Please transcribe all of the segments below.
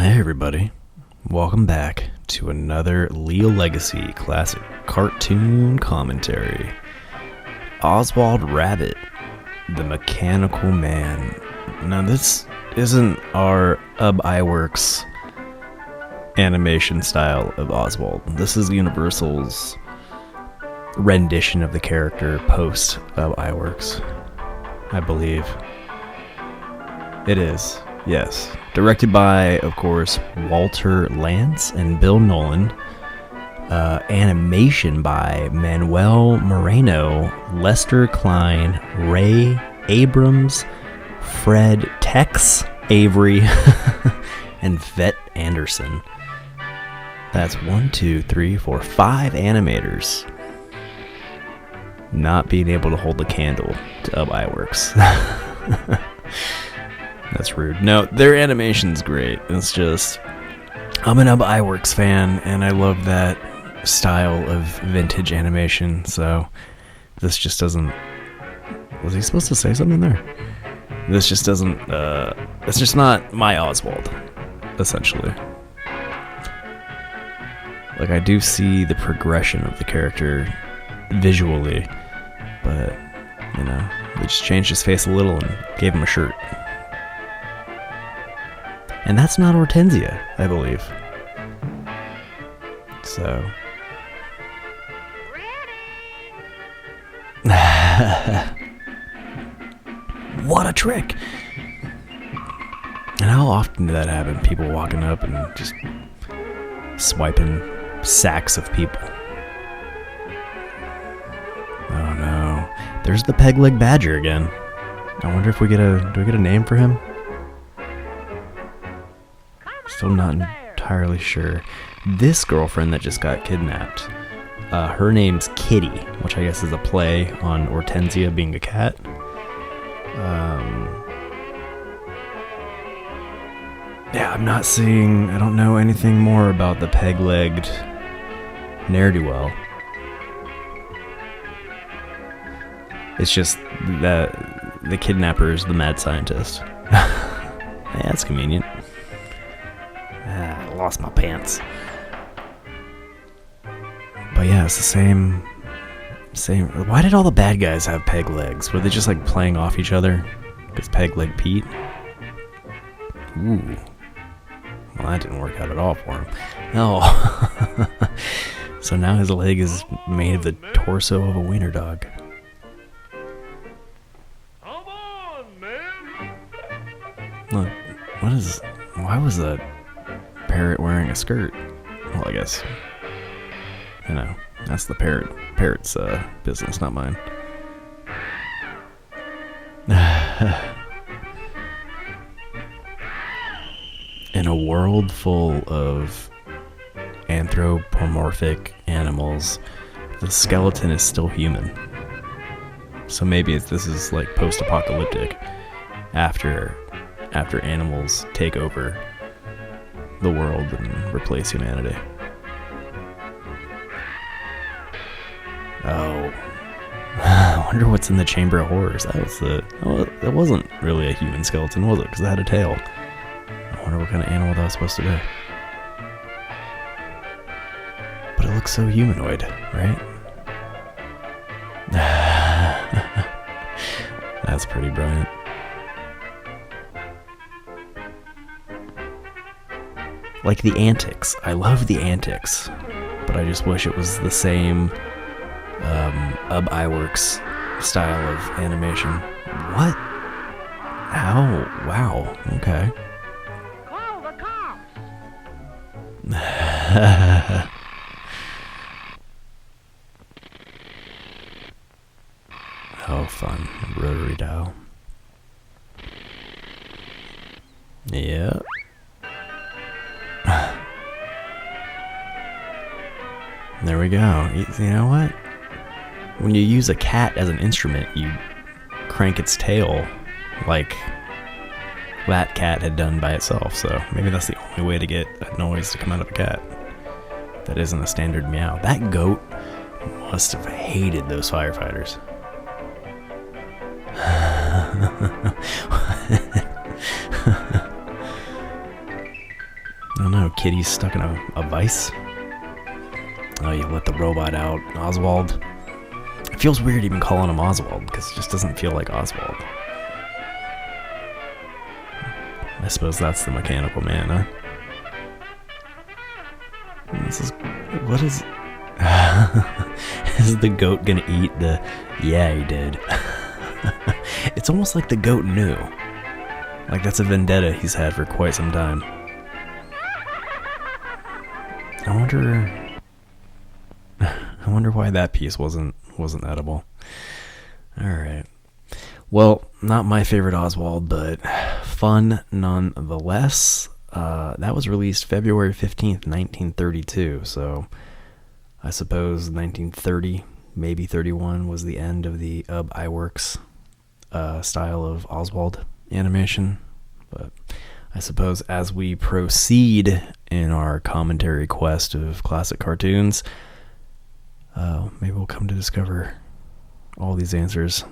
Hey everybody, welcome back to another Leal Legacy classic cartoon commentary. Oswald Rabbit, the Mechanical Man. Now this isn't our Iwerks animation style of Oswald. This is Universal's rendition of the character post Iwerks, I believe. It is, yes. Directed by, of course, Walter Lantz and Bill Nolan. Animation by Manuel Moreno, Lester Klein, Ray Abrams, Fred Tex Avery, and Vet Anderson. That's 5 animators not being able to hold the candle to Iwerks. That's rude. No, their animation's great. It's just, I'm an Iwerks fan, and I love that style of vintage animation, so this just doesn't... Was he supposed to say something there? This just doesn't, it's just not my Oswald, essentially. Like, I do see the progression of the character visually, but, you know, they just changed his face a little and gave him a shirt. And that's not Hortensia, I believe. So. What a trick! And how often did that happen? People walking up and just swiping sacks of people. Oh no. There's the peg leg badger again. I wonder if do we get a name for him? Still not entirely sure. This girlfriend that just got kidnapped, her name's Kitty, which I guess is a play on Hortensia being a cat. Yeah, I don't know anything more about the peg-legged ne'er-do-well. It's just that the kidnapper is the mad scientist. Yeah, that's convenient. I lost my pants. But yeah, it's the same. Why did all the bad guys have peg legs? Were they just like playing off each other? Because Peg Leg Pete? Ooh. Well, that didn't work out at all for him. Oh. So now his leg is made of the torso of a wiener dog. Come on, man! Look, why was that parrot wearing a skirt? Well, I guess, you know, that's the parrot's business, not mine. In a world full of anthropomorphic animals, the skeleton is still human. So maybe this is like post-apocalyptic, after animals take over the world and replace humanity. Oh. I wonder what's in the Chamber of Horrors. That wasn't really a human skeleton, was it? Because it had a tail. I wonder what kind of animal that was supposed to be. But it looks so humanoid, right? That's pretty brilliant. Like the antics. I love the antics. But I just wish it was the same Iwerks style of animation. What? Ow. Wow. Okay. Call the cops! Oh, fun. Rotary dial. Yep. There we go. You know what? When you use a cat as an instrument, you crank its tail like that cat had done by itself. So maybe that's the only way to get a noise to come out of a cat that isn't a standard meow. That goat must have hated those firefighters. don't know, Kitty's stuck in a vice. Oh, you let the robot out. Oswald. It feels weird even calling him Oswald, because it just doesn't feel like Oswald. I suppose that's the mechanical man, huh? What is... Is the goat gonna eat the... Yeah, he did. It's almost like the goat knew. Like that's a vendetta he's had for quite some time. I wonder why that piece wasn't edible. Alright. Well, not my favorite Oswald, but fun nonetheless. That was released February 15th, 1932, so I suppose 1930, maybe 31 was the end of the iWorks style of Oswald animation. But I suppose as we proceed in our commentary quest of classic cartoons, maybe we'll come to discover all these answers.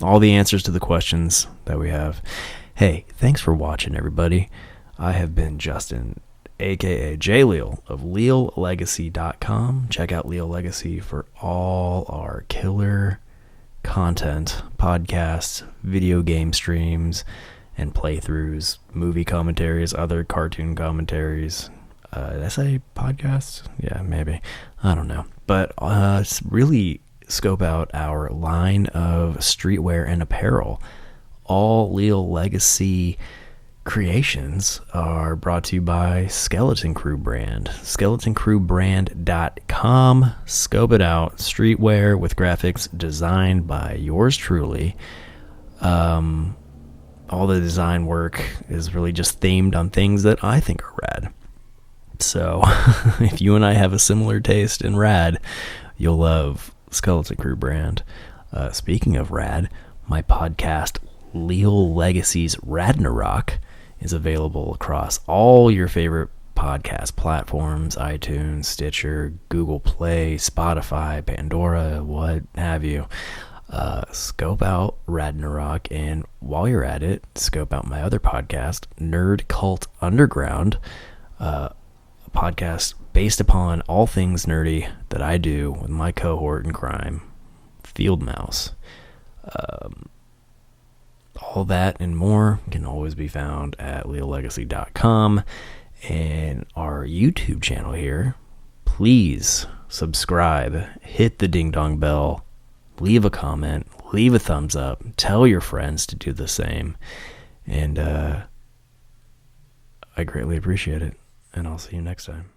All the answers to the questions that we have. Hey, thanks for watching, everybody. I have been Justin, aka J Leal of LealLegacy.com. Check out Leal Legacy for all our killer content, podcasts, video game streams, and playthroughs, movie commentaries, other cartoon commentaries. Did I say podcasts? Yeah, maybe. I don't know. But really scope out our line of streetwear and apparel. All Leal Legacy creations are brought to you by Skeleton Crew Brand. SkeletonCrewBrand.com. Scope it out. Streetwear with graphics designed by yours truly. All the design work is really just themed on things that I think are rad. So if you and I have a similar taste in rad, you'll love Skeleton Crew Brand. Speaking of rad, my podcast Leal Legacy's Radnarok is available across all your favorite podcast platforms: iTunes, Stitcher, Google Play, Spotify, Pandora, what have you. Scope out Radnarok, and while you're at it, scope out my other podcast, Nerd Cult Underground, a podcast based upon all things nerdy that I do with my cohort in crime, Field Mouse. All that and more can always be found at LealLegacy.com, and our YouTube channel here. Please subscribe, hit the ding dong bell, leave a comment, leave a thumbs up, tell your friends to do the same, and I greatly appreciate it, and I'll see you next time.